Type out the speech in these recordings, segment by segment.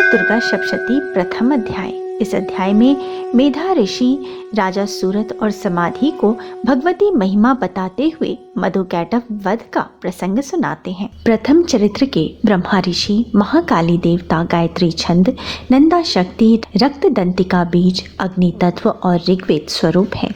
दुर्गा सप्तशती प्रथम अध्याय। इस अध्याय में मेधा ऋषि राजा सूरत और समाधि को भगवती महिमा बताते हुए मधुकैटभ वध का प्रसंग सुनाते हैं। प्रथम चरित्र के ब्रह्मा ऋषि, महाकाली देवता, गायत्री छंद, नंदा शक्ति, रक्त दंतिका बीज, अग्नि तत्व और ऋग्वेद स्वरूप है।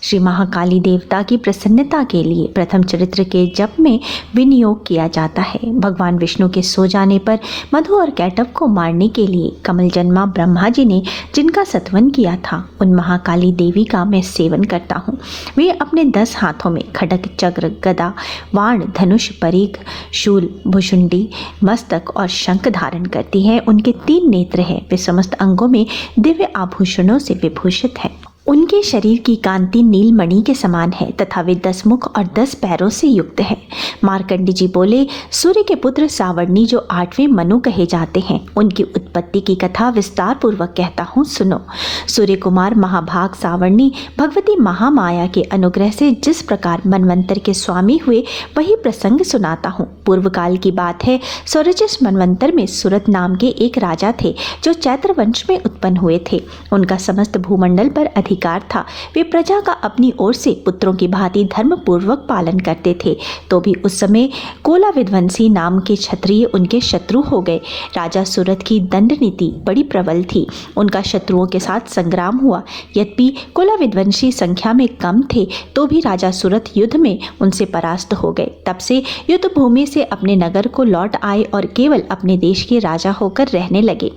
श्री महाकाली देवता की प्रसन्नता के लिए प्रथम चरित्र के जप में विनियोग किया जाता है। भगवान विष्णु के सो जाने पर मधु और कैटभ को मारने के लिए कमल जन्मा ब्रह्मा जी ने जिनका सत्वन किया था, उन महाकाली देवी का मैं सेवन करता हूँ। वे अपने 10 हाथों में खड्ग, चक्र, गदा, वाण, धनुष, परीघ, शूल, भुशुंडी, मस्तक और शंख धारण करती है। उनके 3 नेत्र हैं। वे समस्त अंगों में दिव्य आभूषणों से विभूषित है। उनके शरीर की कांति नीलमणि के समान है तथा वे 10 मुख और 10 पैरों से युक्त है। मार्कंडी जी बोले, सूर्य के पुत्र सावर्णी जो 8वें मनु कहे जाते हैं, उनकी उत्पत्ति की कथा विस्तार पूर्वक कहता हूँ, सुनो। सूर्य कुमार महाभाग सावर्णी भगवती महामाया के अनुग्रह से जिस प्रकार मनवंतर के स्वामी हुए, वही प्रसंग सुनाता हूँ। पूर्व काल की बात है। स्वरचिस मनवंतर में सूरत नाम के एक राजा थे जो चैत्र वंश में उत्पन्न हुए थे। उनका समस्त भूमंडल पर अधिकार था। वे प्रजा का अपनी ओर से पुत्रों की भांति धर्म पूर्वक पालन करते थे। तो भी उस समय कोला विध्वंसी नाम के क्षत्रिय उनके शत्रु हो गए। राजा सूरत की दंड नीति बड़ी प्रबल थी। उनका शत्रुओं के साथ संग्राम हुआ। यद्यपि कोला विध्वंसी संख्या में कम थे, तो भी राजा सूरत युद्ध में उनसे परास्त हो गए। तब से युद्ध भूमि से अपने नगर को लौट आए और केवल अपने देश के राजा होकर रहने लगे।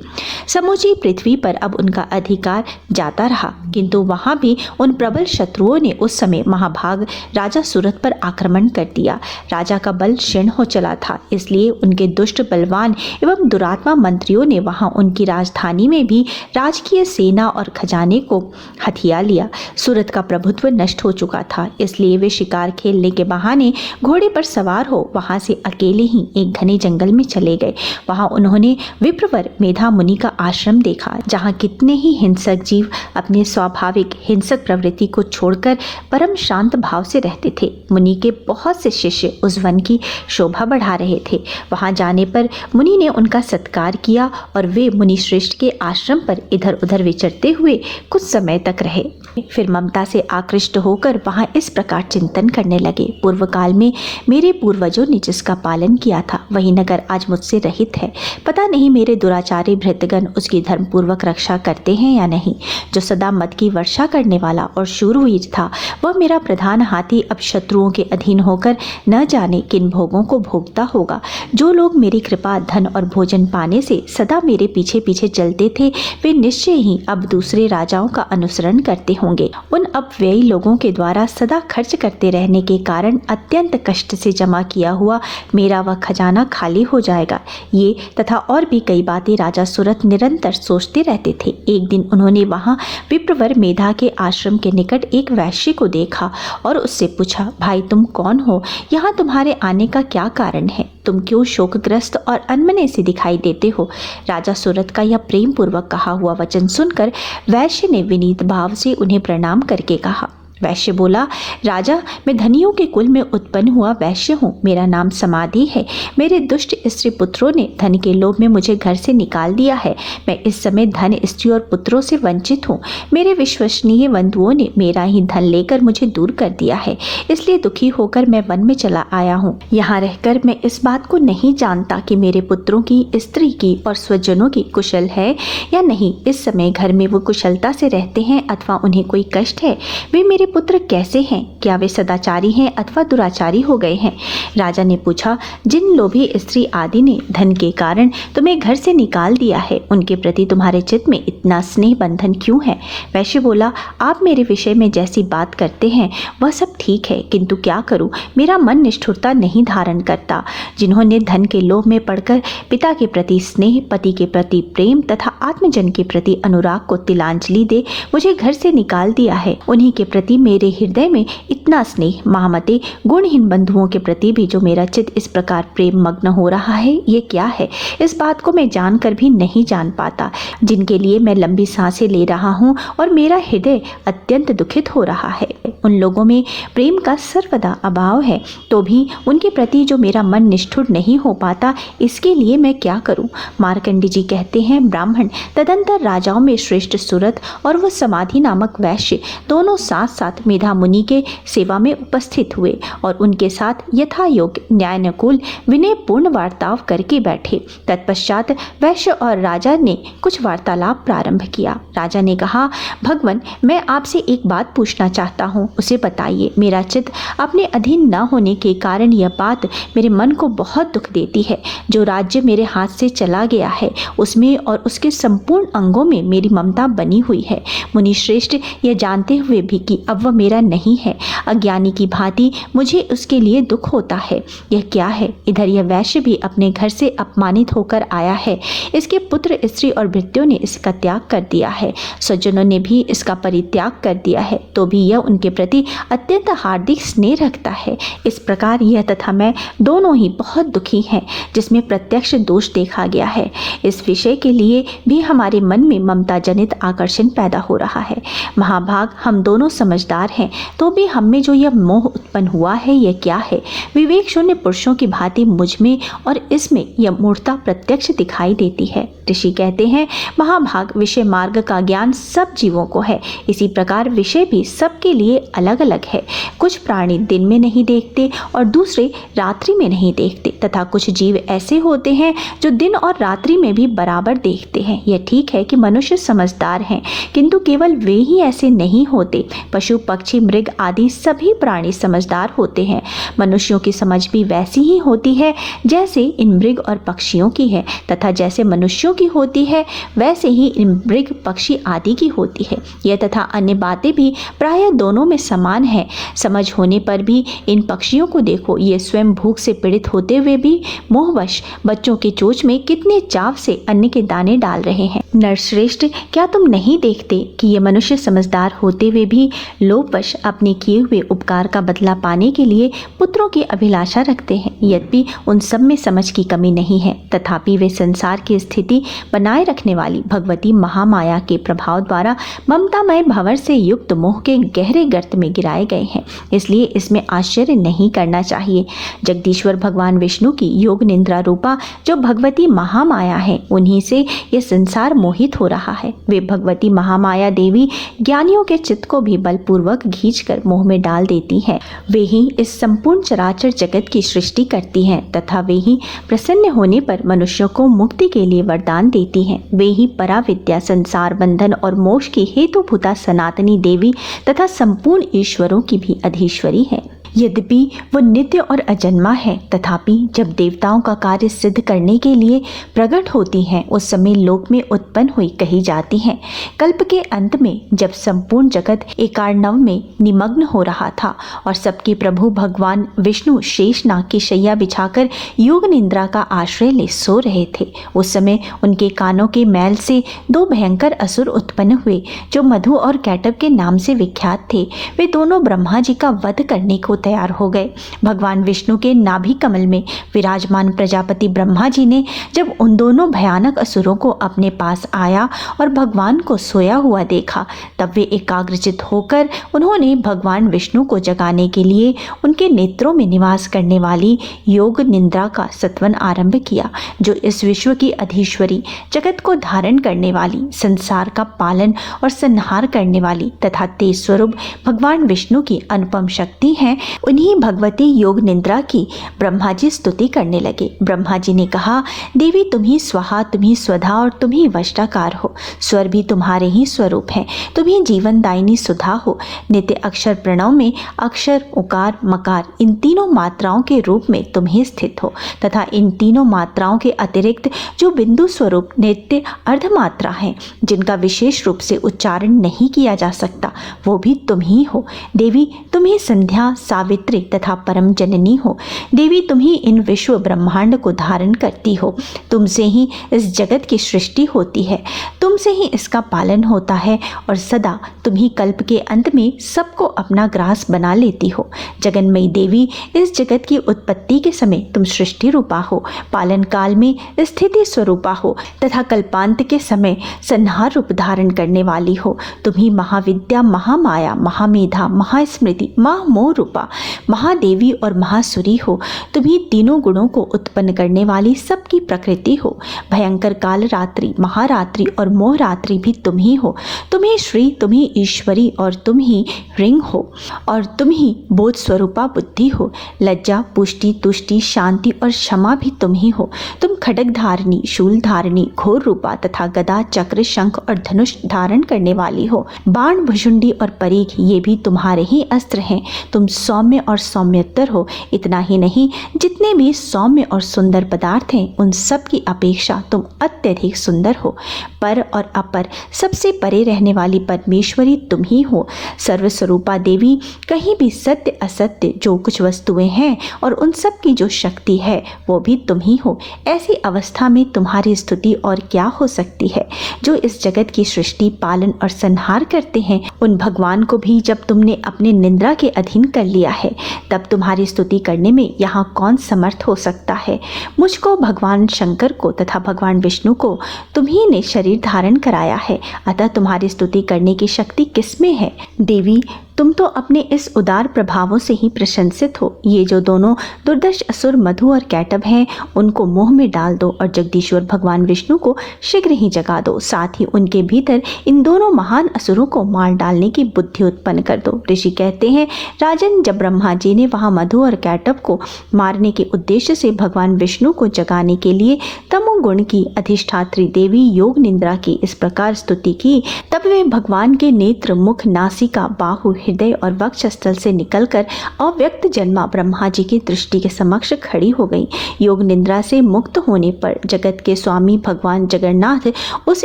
समूची पृथ्वी पर अब उनका अधिकार जाता रहा, किंतु वहां भी उन प्रबल शत्रुओं ने उस समय महाभाग राजा सूरत पर आक्रमण कर दिया। राजा का बल क्षीण हो चला था, इसलिए उनके दुष्ट, बलवान एवं दुरात्मा मंत्रियों ने वहां उनकी राजधानी में भी राजकीय सेना और खजाने को हथिया लिया। सूरत का प्रभुत्व नष्ट हो चुका था, इसलिए वे शिकार खेलने के बहाने घोड़े पर सवार हो वहां से अकेले ही एक घने जंगल में चले गए। वहां उन्होंने विप्रवर मेधा मुनि का आश्रम देखा, जहां कितने ही हिंसक जीव अपने स्वाभाविक हिंसक प्रवृत्ति को छोड़कर परम शांत भाव से रहते थे। मुनि के बहुत से शिष्य उस वन की शोभा बढ़ा रहे थे। वहां जाने पर मुनि ने उनका सत्कार किया और वे मुनि श्रेष्ठ के आश्रम पर इधर उधर विचरते हुए कुछ समय तक रहे। फिर ममता से आकृष्ट होकर वहां इस प्रकार चिंतन करने लगे, पूर्व काल में मेरे पूर्वजों ने जिसका पालन किया था, वही नगर आज मुझसे रहित है। पता नहीं मेरे दुराचारी भृत्यगण उसकी धर्म पूर्वक रक्षा करते हैं या नहीं। जो सदा मद की वर्षा करने वाला और शूरवीर था, वह मेरा प्रधान हाथी अब शत्रुओं के अधीन होकर न जाने किन भोगों को भोगता होगा। जो लोग मेरी कृपा, धन और भोजन पाने से सदा मेरे पीछे पीछे चलते थे, वे निश्चय ही अब दूसरे राजाओं का अनुसरण करते होंगे। उन अपव्ययी लोगों के द्वारा सदा खर्च करते रहने के कारण अत्यंत कष्ट से जमा किया हुआ मेरा वह खजाना खाली हो जाएगा। ये तथा और भी कई बातें राजा सूरत निरंतर सोचते रहते थे। एक दिन उन्होंने वहां विप्रवर मेधा के आश्रम के निकट एक वैश्य को देखा और उससे पूछा, भाई तुम कौन हो? यहाँ तुम्हारे आने का क्या कारण है? तुम क्यों शोकग्रस्त और अनमने से दिखाई देते हो? राजा सूरत का यह प्रेम पूर्वक कहा हुआ वचन सुनकर वैश्य ने विनीत भाव से उन्हें प्रणाम करके कहा। वैश्य बोला, राजा, मैं धनियों के कुल में उत्पन्न हुआ वैश्य हूँ। मेरा नाम समाधि है। मेरे दुष्ट स्त्री पुत्रों ने धन के लोभ में मुझे घर से निकाल दिया है। मैं इस समय धन, स्त्री और पुत्रों से वंचित हूँ। मेरे विश्वसनीय बंधुओं ने मेरा ही धन लेकर मुझे दूर कर दिया है, इसलिए दुखी होकर मैं वन में चला आया हूँ। यहाँ रहकर मैं इस बात को नहीं जानता कि मेरे पुत्रों की, स्त्री की और स्वजनों की कुशल है या नहीं। इस समय घर में वो कुशलता से रहते हैं अथवा उन्हें कोई कष्ट है। वे मेरे पुत्र कैसे हैं? क्या वे सदाचारी हैं अथवा दुराचारी हो गए हैं? राजा ने पूछा, जिन लोभी स्त्री आदि ने धन के कारण तुम्हें घर से निकाल दिया है, उनके प्रति तुम्हारे चित्त में इतना स्नेह बंधन क्यों है? वैश्य बोला, आप मेरे विषय में जैसी बात करते हैं वह सब ठीक है, किंतु क्या करूं, मेरा मन निष्ठुरता नहीं धारण करता। जिन्होंने धन के लोभ में पड़कर पिता के प्रति स्नेह, पति के प्रति प्रेम तथा आत्मजन के प्रति अनुराग को तिलांजलि दे मुझे घर से निकाल दिया है, उन्हीं के प्रति मेरे हृदय में इतना स्नेह, महामते गुणहीन बंधुओं के प्रति भी जो मेरा चित्त इस प्रकार प्रेम मग्न हो रहा है, ये क्या है? इस बात को मैं जानकर भी नहीं जान पाता, जिनके लिए मैं लंबी सांसें ले रहा हूँ और मेरा हृदय अत्यंत दुखित हो रहा है। उन लोगों में प्रेम का सर्वदा अभाव है, तो भी उनके प्रति जो मेरा मन निष्ठुर नहीं हो पाता, इसके लिए मैं क्या करूं? मार्कंडी जी कहते हैं, ब्राह्मण तदंतर राजाओं में श्रेष्ठ सुरत और वह समाधि नामक वैश्य दोनों साथ साथ मेधा मुनि के सेवा में उपस्थित हुए और उनके साथ यथा योग्य न्यायानुकूल विनय पूर्ण वार्ताव करके बैठे। तत्पश्चात वैश्य और राजा ने कुछ वार्तालाप प्रारंभ किया। राजा ने कहा, भगवान, मैं आपसे एक बात पूछना चाहता हूँ, उसे बताइए। मेरा चित्त अपने अधीन न होने के कारण यह बात मेरे मन को बहुत दुख देती है। जो राज्य मेरे हाथ से चला गया है, उसमें और उसके संपूर्ण अंगों में मेरी ममता बनी हुई है। मुनि श्रेष्ठ, यह जानते हुए भी कि अब वह मेरा नहीं है, अज्ञानी की भांति मुझे उसके लिए दुख होता है। यह क्या है? इधर यह वैश्य भी अपने घर से अपमानित होकर आया है। इसके पुत्र, स्त्री और भृत्यों ने इसका त्याग कर दिया है। स्वजनों ने भी इसका परित्याग कर दिया है, तो भी यह उनके प्रति अत्यंत हार्दिक स्नेह रखता है। इस प्रकार यह तथा मैं दोनों ही बहुत दुखी हैं, जिसमें प्रत्यक्ष दोष देखा गया है। इस विषय के लिए भी हमारे मन में ममता जनित आकर्षण पैदा हो रहा है। महाभाग, हम दोनों समझदार हैं, तो भी हम में जो यह मोह उत्पन्न हुआ है, यह क्या है? विवेक शून्य पुरुषों की भांति मुझ में और इसमें यह मूर्ता प्रत्यक्ष दिखाई देती है। ऋषि कहते हैं, महाभाग, विषय मार्ग का ज्ञान सब जीवों को है, इसी प्रकार विषय भी सबके लिए अलग अलग है। कुछ प्राणी दिन में नहीं देखते और दूसरे रात्रि में नहीं देखते, तथा कुछ जीव ऐसे होते हैं जो दिन और रात्रि में भी बराबर देखते हैं। यह ठीक है कि मनुष्य समझदार हैं, किंतु केवल वे ही ऐसे नहीं होते। पशु, पक्षी, मृग आदि सभी प्राणी समझदार होते हैं। मनुष्यों की समझ भी वैसी ही होती है जैसे इन मृग और पक्षियों की है, तथा जैसे मनुष्यों की होती है वैसे ही इन मृग, पक्षी आदि की होती है। यह तथा अन्य बातें भी प्रायः दोनों में समान है। समझ होने पर भी इन पक्षियों को देखो, ये स्वयं भूख से पीड़ित होते हुए भी मोहवश बच्चों के चोंच में कितने चाव से अन्न के दाने डाल रहे हैं। नरश्रेष्ठ, क्या तुम नहीं देखते कि ये मनुष्य समझदार होते हुए भी लोभवश अपने किए हुए उपकार का बदला पाने के लिए पुत्रों की अभिलाषा रखते हैं? यद्यपि उन सब में समझ की कमी नहीं है, तथापि वे संसार की स्थिति बनाए रखने वाली भगवती महामाया के प्रभाव द्वारा ममतामय भंवर से युक्त मोह के गहरे गर्त में गिराए गए हैं। इसलिए इसमें आश्चर्य नहीं करना चाहिए। जगदीश्वर भगवान विष्णु की योग निंद्रा रूपा जो भगवती महामाया है, उन्हीं से यह संसार मोहित हो रहा है। वे भगवती महामाया देवी ज्ञानियों के चित्त को भी बलपूर्वक खींचकर मोह में डाल देती हैं। वे ही इस संपूर्ण चराचर जगत की सृष्टि करती हैं, तथा वे ही प्रसन्न होने पर मनुष्यों को मुक्ति के लिए वरदान देती हैं। वे ही पराविद्या, संसार बंधन और मोक्ष की हेतुभूता सनातनी देवी तथा संपूर्ण ईश्वरों की भी अधीश्वरी है। यद्यपि वो नित्य और अजन्मा है, तथापि जब देवताओं का कार्य सिद्ध करने के लिए प्रकट होती हैं, उस समय लोक में उत्पन्न हुई कही जाती हैं। कल्प के अंत में जब संपूर्ण जगत एकार्णव में निमग्न हो रहा था और सबके प्रभु भगवान विष्णु शेषनाग की शैया बिछाकर योग निद्रा का आश्रय ले सो रहे थे, उस समय उनके कानों के मैल से दो भयंकर असुर उत्पन्न हुए, जो मधु और कैटव के नाम से विख्यात थे। वे दोनों ब्रह्मा जी का वध करने को तैयार हो गए। भगवान विष्णु के नाभि कमल में विराजमान प्रजापति ब्रह्मा जी ने जब उन दोनों भयानक असुरों को अपने पास आया और भगवान को सोया हुआ देखा, तब वे एकाग्रचित होकर उन्होंने भगवान विष्णु को जगाने के लिए उनके नेत्रों में निवास करने वाली योग निद्रा का सत्वन आरंभ किया, जो इस विश्व की अधीश्वरी, जगत को धारण करने वाली, संसार का पालन और संहार करने वाली तथा तेज स्वरूप भगवान विष्णु की अनुपम शक्ति है। उन्हीं भगवती योग निद्रा की ब्रह्मा जी स्तुति करने लगे। ब्रह्मा जी ने कहा, देवी तुम ही स्वाहा, तुम ही स्वधा और तुम ही वष्टाकार हो। स्वर भी तुम्हारे ही स्वरूप हैं। तुम ही जीवन दायिनी सुधा हो। नित्य अक्षर प्रणव में अक्षर, उकार, मकार इन तीनों मात्राओं के रूप में तुम ही स्थित हो, तथा इन तीनों मात्राओं के अतिरिक्त जो बिंदु स्वरूप नित्य अर्धमात्रा है, जिनका विशेष रूप से उच्चारण नहीं किया जा सकता, वो भी तुम ही हो। देवी तुम ही संध्या, सावित्री तथा परम जननी हो। देवी तुम ही इन विश्व ब्रह्मांड को धारण करती हो। तुमसे ही इस जगत की सृष्टि होती है, तुमसे ही इसका पालन होता है और सदा तुम ही कल्प के अंत में सबको अपना ग्रास बना लेती हो। जगन्मयी देवी, इस जगत की उत्पत्ति के समय तुम सृष्टि रूपा हो, पालन काल में स्थिति स्वरूपा हो तथा कल्पांत के समय संहार रूप धारण करने वाली हो। तुम ही महाविद्या, महामाया, महामेधा, महास्मृति, महामोह रूपा महादेवी और महासुरी हो। तुम ही तीनों गुणों को उत्पन्न करने वाली सबकी प्रकृति हो। भयंकर काल रात्रि, महारात्रि और मोह रात्रि भी तुम ही हो। तुम ही श्री, तुम ही ईश्वरी और तुम ही रिंग हो और तुम ही बोध स्वरूपा बुद्धि हो। लज्जा, पुष्टि, तुष्टि, शांति और क्षमा भी तुम ही हो। तुम खड्ग धारिणी, शूल धारिणी, घोर रूपा तथा गदा, चक्र, शंख और धनुष धारण करने वाली हो। बाण, भुजुंडी और परीख ये भी तुम्हारे ही अस्त्र हैं। तुम सौम्य और सौम्योत्तर हो। इतना ही नहीं, जितने भी सौम्य और सुंदर पदार्थ हैं उन सब की अपेक्षा तुम अत्यधिक सुंदर हो। पर और अपर, सबसे परे रहने वाली परमेश्वरी तुम ही हो। सर्वस्वरूपा देवी, कहीं भी सत्य असत्य जो कुछ वस्तुएं हैं और उन सब की जो शक्ति है वो भी तुम ही हो। ऐसी अवस्था में तुम्हारी स्तुति और क्या हो सकती है। जो इस जगत की सृष्टि, पालन और संहार करते हैं, उन भगवान को भी जब तुमने अपने निंद्रा के अधीन कर लिया है, तब तुम्हारी स्तुति करने में यहाँ कौन समर्थ हो सकता है। मुझको, भगवान शंकर को तथा भगवान विष्णु को तुम्ही ने शरीर धारण कराया है, अतः तुम्हारी स्तुति करने की शक्ति किसमें है। देवी, तुम तो अपने इस उदार प्रभावों से ही प्रशंसित हो। ये जो दोनों दुर्दश असुर मधु और कैटभ हैं, उनको मोह में डाल दो और जगदीश्वर भगवान विष्णु को शीघ्र ही जगा दो। साथ ही उनके भीतर इन दोनों महान असुरों को मार डालने की बुद्धि उत्पन्न कर दो। ऋषि कहते हैं, राजन, जब ब्रह्मा जी ने वहाँ मधु और कैटभ को मारने के उद्देश्य से भगवान विष्णु को जगाने के लिए तमोगुण की अधिष्ठात्री देवी योग निंद्रा की इस प्रकार स्तुति की, तब वे भगवान के नेत्र, मुख, नासिका, बाहु, हृदय और वक्षस्थल से निकलकर अव्यक्त जन्मा ब्रह्मा जी की दृष्टि के समक्ष खड़ी हो गई। योग निंद्रा से मुक्त होने पर जगत के स्वामी भगवान जगन्नाथ उस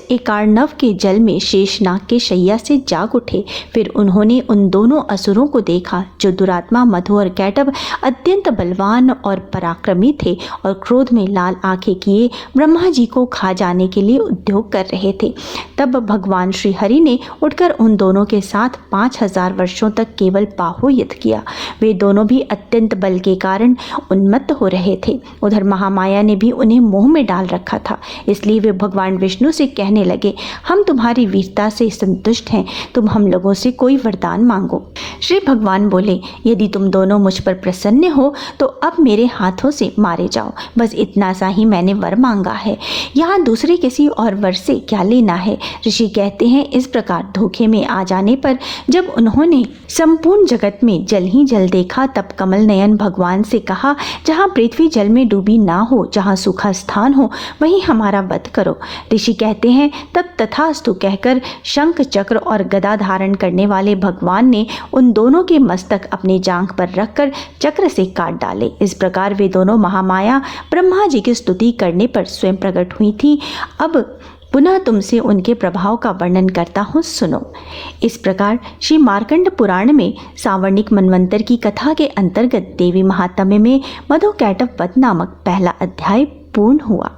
एकार्णव के जल में शेषनाग के शैया से जाग उठे। फिर उन्होंने उन दोनों असुरों को देखा जो दुरात्मा मधु और कैटभ अत्यंत बलवान और पराक्रमी थे और क्रोध में लाल आंखें किए ब्रह्मा जी को खा जाने के लिए उद्योग कर रहे थे। तब भगवान श्री हरि ने उठकर उन दोनों के साथ 5000 वर्षों तक केवल बाहु युद्ध किया। वे दोनों भी अत्यंत बल के कारण उन्मत्त हो रहे थे। उधर महामाया ने भी उन्हें मोह में डाल रखा था, इसलिए वे भगवान विष्णु से कहने लगे, हम तुम्हारी वीरता से संतुष्ट हैं, तुम हम लोगों से कोई वरदान मांगो। श्री भगवान बोले, यदि तुम दोनों मुझ पर प्रसन्न हो तो अब मेरे हाथों से मारे जाओ। बस इतना सा ही मैंने वर मांगा है, यहाँ दूसरे किसी और वर से क्या लेना है। ऋषि कहते हैं, इस प्रकार धोखे में आ जाने पर जब उन्होंने संपूर्ण जगत में जल ही जल देखा, तब कमल नयन भगवान से कहा, जहाँ पृथ्वी जल में डूबी ना हो, जहाँ सूखा स्थान हो, वहीं हमारा वध करो। ऋषि कहते हैं, तब तथास्तु कहकर शंख, चक्र और गदा धारण करने वाले भगवान ने उन दोनों के मस्तक अपने जांघ पर रखकर चक्र से काट डाले। इस प्रकार वे दोनों महामाया ब्रह्मा जी की स्तुति करने पर स्वयं प्रकट हुई थी। अब पुनः तुमसे उनके प्रभाव का वर्णन करता हूँ, सुनो। इस प्रकार श्री मार्कंड पुराण में सावर्णिक मनवंतर की कथा के अंतर्गत देवी महात्म्य में मधु कैटभ वध नामक पहला अध्याय पूर्ण हुआ।